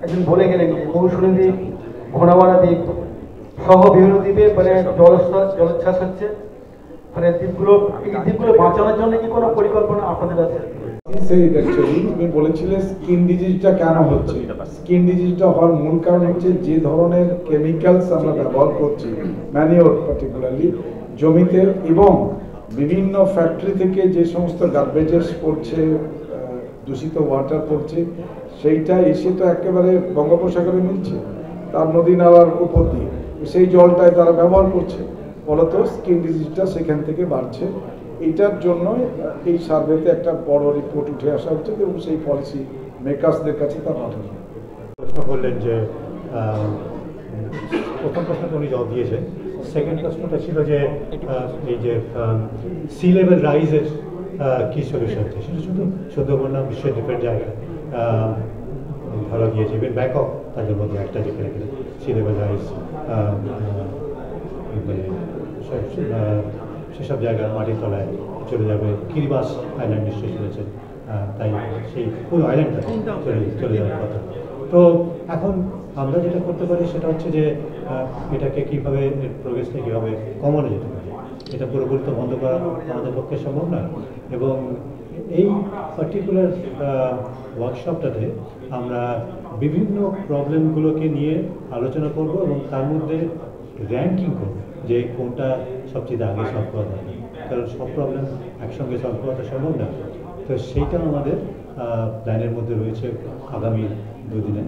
একজন বলে গেলেন যে মৌসুমী দ্বীপ, ঘোড়ামারা দ্বীপ সহ বিভিন্ন দ্বীপে মানে জলোচ্ছ্বাস হচ্ছে। মানে এই দ্বীপগুলো বাঁচানোর জন্য কি কোনো পরিকল্পনা আপনাদের আছে? তুমি বলেছিলে স্কিন ডিজিজটা কেন হচ্ছে। স্কিন ডিজিজটা হওয়ার মূল কারণ হচ্ছে যে ধরনের কেমিক্যালস আমরা ব্যবহার করছি, ম্যানিওর পার্টিকুলারলি জমিতে, এবং বিভিন্ন ফ্যাক্টরি থেকে যে সমস্ত গার্বেজেস পড়ছে, দূষিত ওয়াটার পড়ছে, সেইটা এসে তো একেবারে বঙ্গোপসাগরে মিলছে, তার নদী নালার উপর দিয়ে সেই জলটাই তারা ব্যবহার করছে, ফলত স্কিন ডিজিজটা সেখান থেকে বাড়ছে। এইটার জন্য এই সার্ভেতে একটা বড় রিপোর্ট উঠে আসা হচ্ছে এবং সেই পলিসি মেকার্সদের কাছে তা পাঠানো। প্রশ্ন করলেন যে প্রথম প্রশ্নটা উনি জবাব দিয়েছেন। সেকেন্ড প্রশ্নটা ছিল যে এই যে সি লেভেল রাইজের কী সলিউশন আছে, সেটা শুধু সুন্দরবন না, বিশ্বের ডিফারেন্ট জায়গায় ধরা গিয়েছে। ইভেন ব্যাংকক তাদের মধ্যে একটা যেখানে সি লেভেল রাইজ সেসব জায়গায় মাটির তলায় চলে যাবে। কিরিবাস আইল্যান্ড নিশ্চয়ই শুনেছেন, তাই সেই পুরো আইল্যান্ডটা চলে যাওয়ার কথা। তো এখন আমরা যেটা করতে পারি সেটা হচ্ছে যে এটাকে কীভাবে প্রোগ্রেসটা কীভাবে কমানো যেতে পারে। এটা পুরোপুরি তো বন্ধ করা আমাদের পক্ষে সম্ভব নয়, এবং এই পার্টিকুলার ওয়ার্কশপটাতে আমরা বিভিন্ন প্রবলেমগুলোকে নিয়ে আলোচনা করব এবং তার মধ্যে র্যাঙ্কিং করব যে কোনটা সবচেয়ে আগে সলভ করা যাবে, কারণ সব প্রবলেম একসঙ্গে সলভ করাটা সম্ভব না। তো সেইটা আমাদের প্ল্যানের মধ্যে রয়েছে। আগামী 2 দিনে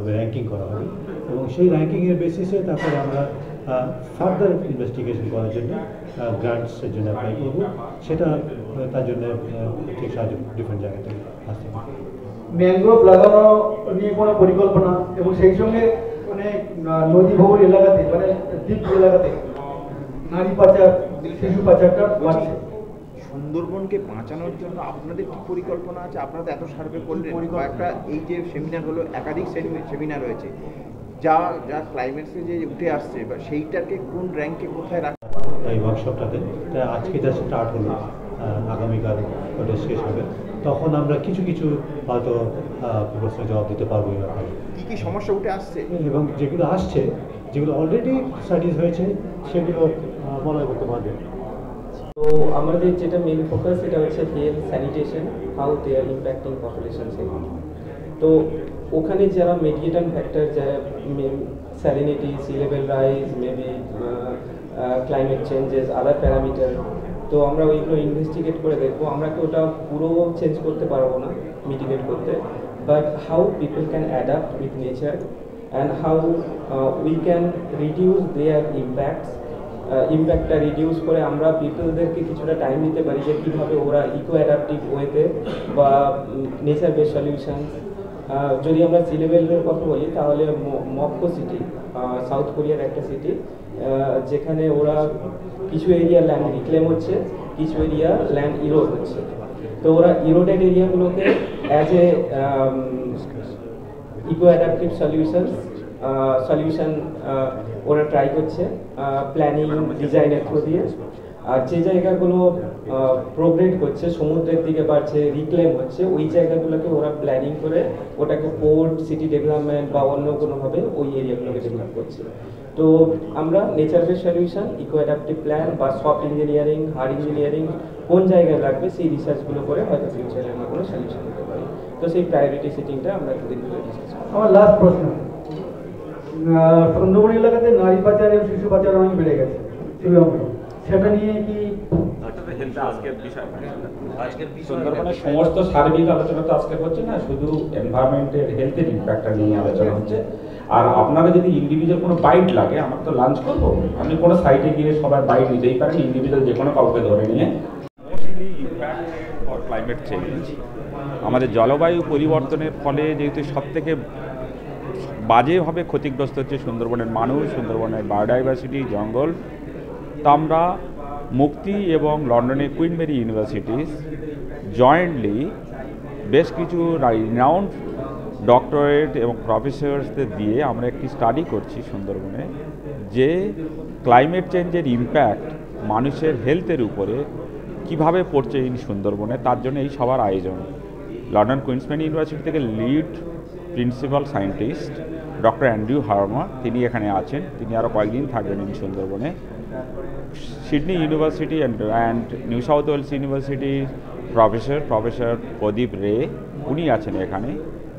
র্যাঙ্কিং করা হবে এবং সেই র্যাঙ্কিংয়ের বেসিসে তারপরে আমরা ফার্দার ইনভেস্টিগেশন করার জন্য গ্রান্টসের জন্য অ্যাপ্লাই করব, সেটা তার জন্য ঠিক সাহায্য ডিফারেন্ট জায়গা থেকে আসতে পারে। ম্যানগ্রোভ লাগানো নিয়ে কোনো পরিকল্পনা এবং সেই সঙ্গে মানে নদী বহুল এলাকাতে মানে দ্বীপ এলাকাতে নারী পাচার শিশু পাচারটা বাড়ছে। সুন্দরবনকে বাঁচানোর জন্য আপনাদের কি পরিকল্পনা আছে? আপনারা এত সার্ভে করলেন, একটা এই যে সেমিনার হলো, একাধিক সেমিনার হয়েছে, যা যা ক্লাইমেটসে যে উঠে আসছে বা সেইটাকে কোন র্যাঙ্কে কোথায় রাখা? এই ওয়ার্কশপটাতে আজকে যা স্টার্ট হলো, আগামীকাল ওটা শেষ হবে, তখন আমরা কিছু কিছু হয়তো প্রশ্নের জবাব দিতে পারবো এই ব্যাপারে। কী কী সমস্যা উঠে আসছে এবং যেগুলো আসছে, যেগুলো অলরেডি স্টাডিজ হয়েছে, সেগুলো বলা করতে পারবে। তো আমাদের যেটা মেন ফোকাস এটা হচ্ছে health sanitation, how they are impacting population safety. তো ওখানে যারা মেডিয়েটন ফ্যাক্টর, যারা salinity, sea level rise, maybe climate changes, other parameter, তো আমরা ওইগুলো ইনভেস্টিগেট করে দেখবো। আমরা তো ওটা পুরো চেঞ্জ করতে পারবো না, মিটিগেট করতে, but how people can adapt with nature and how we can reduce their ইম্প্যাক্টটা রিডিউস করে আমরা পিপলদেরকে কিছুটা টাইম দিতে পারি যে কীভাবে ওরা ইকো অ্যাডাপটিভ ওয়েতে বা নেচার বেস সলিউশন। যদি আমরা সি লেভেলের কথা বলি তাহলে মস্কো সিটি, সাউথ কোরিয়ার একটা সিটি, যেখানে ওরা কিছু এরিয়া ল্যান্ড রিক্লেম হচ্ছে, কিছু এরিয়া ল্যান্ড ইরোড হচ্ছে। তো ওরা ইরোডেড এরিয়াগুলোকে as a eco adaptive solution ওরা ট্রাই করছে প্ল্যানিং ডিজাইনের থ্রু দিয়ে। আর যে জায়গাগুলো প্রোগ্রেড করছে, সমুদ্রের দিকে বাড়ছে, রিক্লেম হচ্ছে, ওই জায়গাগুলোকে ওরা প্ল্যানিং করে ওটাকে পোর্ট, সিটি ডেভেলপমেন্ট বা অন্য কোনোভাবে ওই এরিয়াগুলোকে ডেভেলপ করছে। তো আমরা nature base solution, eco adaptive plan বা সফট ইঞ্জিনিয়ারিং, হার্ড ইঞ্জিনিয়ারিং কোন জায়গায় লাগবে সেই রিসার্চগুলো করে হয়তো ফিউচারে আমরা কোনো সলিউশন দিতে পারি। তো সেই প্রায়োরিটি সেটিংটা আমরা দুদিন ধরে রিসার্চ করি। আমার লাস্ট প্রশ্ন, সুন্দরবন এলাকাতে নারী পাচার এবং শিশু পাচার অনেক বেড়ে গেছে, সেটা নিয়ে কি সুন্দরবনের সমস্ত সার্বিক আলোচনা তো আজকে হচ্ছে না, শুধু এনভায়রনমেন্টের হেলথের ইম্প্যাক্টটা নিয়ে আলোচনা হচ্ছে। আর আপনারা যদি ইন্ডিভিজুয়াল কোনো বাইট লাগে, আমরা তো লাঞ্চ করবো, আপনি কোনো সাইটে গিয়ে সবার বাইট নিতেই পারেন, ইন্ডিভিজুয়াল যে কোনো কাউকে ধরে নিয়ে। Mostly impact for climate change, আমাদের জলবায়ু পরিবর্তনের ফলে যেহেতু সবথেকে বাজেভাবে ক্ষতিগ্রস্ত হচ্ছে সুন্দরবনের মানুষ, সুন্দরবনের বায়োডাইভার্সিটি, জঙ্গল। তা আমরা মুক্তি এবং লন্ডনের কুইন মেরি ইউনিভার্সিটিস জয়েন্টলি বেশ কিছু রিনাউন্ড ডক্টরেট এবং প্রফেসরসদের দিয়ে আমরা একটি স্টাডি করছি সুন্দরবনে, যে ক্লাইমেট চেঞ্জের ইম্প্যাক্ট মানুষের হেলথের উপরে কিভাবে পড়ছে এই সুন্দরবনে। তার জন্য এই সবার আয়োজন। লন্ডন কুইন্স মেরি ইউনিভার্সিটি থেকে lead principal scientist doctor Andrew Harma, তিনি এখানে আছেন, তিনি আরও কয়েকদিন থাকবেন এই সুন্দরবনে। Sydney University and New South Wales University professor Pradip Ray, উনি আছেন এখানে।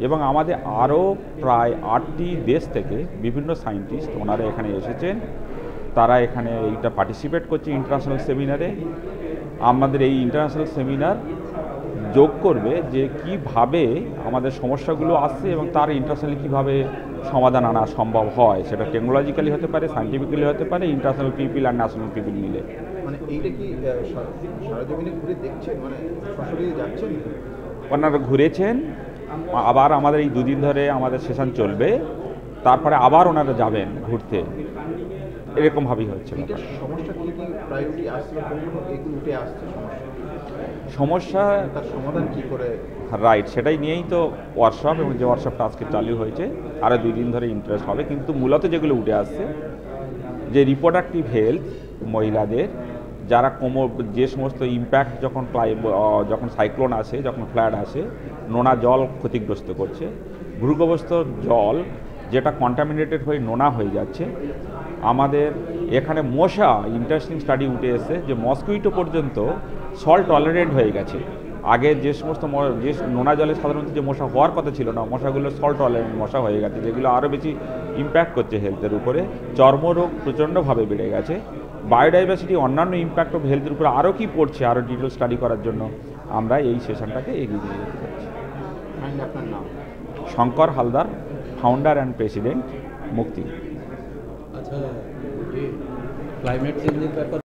এবং আমাদের আরও প্রায় 8টি দেশ থেকে বিভিন্ন সায়েন্টিস্ট ওনারা এখানে এসেছেন, তারা এখানে এইটা পার্টিসিপেট করছে ইন্টারন্যাশনাল সেমিনারে। আমাদের এই ইন্টারন্যাশনাল সেমিনার যোগ করবে যে কিভাবে আমাদের সমস্যাগুলো আসছে এবং তার ইন্টারন্যাশনালি কীভাবে সমাধান আনা সম্ভব হয়। সেটা টেকনোলজিক্যালি হতে পারে, সায়েন্টিফিক্যালি হতে পারে, ইন্টারন্যাশনাল পিপল আর ন্যাশনাল পিপল মিলে। মানে এইটা কি সরজমিনে ঘুরে দেখছেন, মানে সরাসরি যাচ্ছেন? ওনারা ঘুরেছেন, আবার আমাদের এই দুদিন ধরে আমাদের সেশন চলবে, তারপরে আবার ওনারা যাবেন ঘুরতে, এরকমভাবেই হচ্ছে। সমস্যা কি কি প্রায়োরিটি আসছে, এগুলো উঠে আসছে সমস্যা, তার সমাধান কি করে? রাইট, সেটাই নিয়েই তো ওয়ার্কশপ, এবং যে ওয়ার্কশপটা আজকে চালু হয়েছে আরও 2 দিন ধরে ইন্টারেস্ট হবে। কিন্তু মূলত যেগুলো উঠে আসছে, যে রিপ্রোডাক্টিভ হেলথ মহিলাদের, যারা যে সমস্ত ইম্প্যাক্ট যখন সাইক্লোন আসে, যখন ফ্লাড আসে, নোনা জল ক্ষতিগ্রস্ত করছে, ভূগর্ভস্থ জল যেটা কন্টামিনেটেড হয়ে নোনা হয়ে যাচ্ছে। আমাদের এখানে মশা, ইন্টারেস্টিং স্টাডি উঠে এসেছে যে মসকুইটো পর্যন্ত সল্ট টলারেন্ট হয়ে গেছে। আগে যে সমস্ত যে নোনা জলে সাধারণত যে মশা হওয়ার কথা ছিল না, মশাগুলো সল্ট টলারেন্ট মশা হয়ে গেছে, যেগুলো আরও বেশি ইম্প্যাক্ট করছে হেলথের উপরে। চর্মরোগ প্রচণ্ডভাবে বেড়ে গেছে। বায়োডাইভার্সিটি, অন্যান্য ইম্প্যাক্ট অফ হেলথের উপরে আরও কী পড়ছে, আরও ডিটেল স্টাডি করার জন্য আমরা এই সেশনটাকে এগিয়ে নিয়ে যেতে চাচ্ছি। আপনার নাম? Shankar Haldar, founder and president, মুক্তি। আচ্ছা, ক্লাইমেট চেঞ্জের ব্যাপার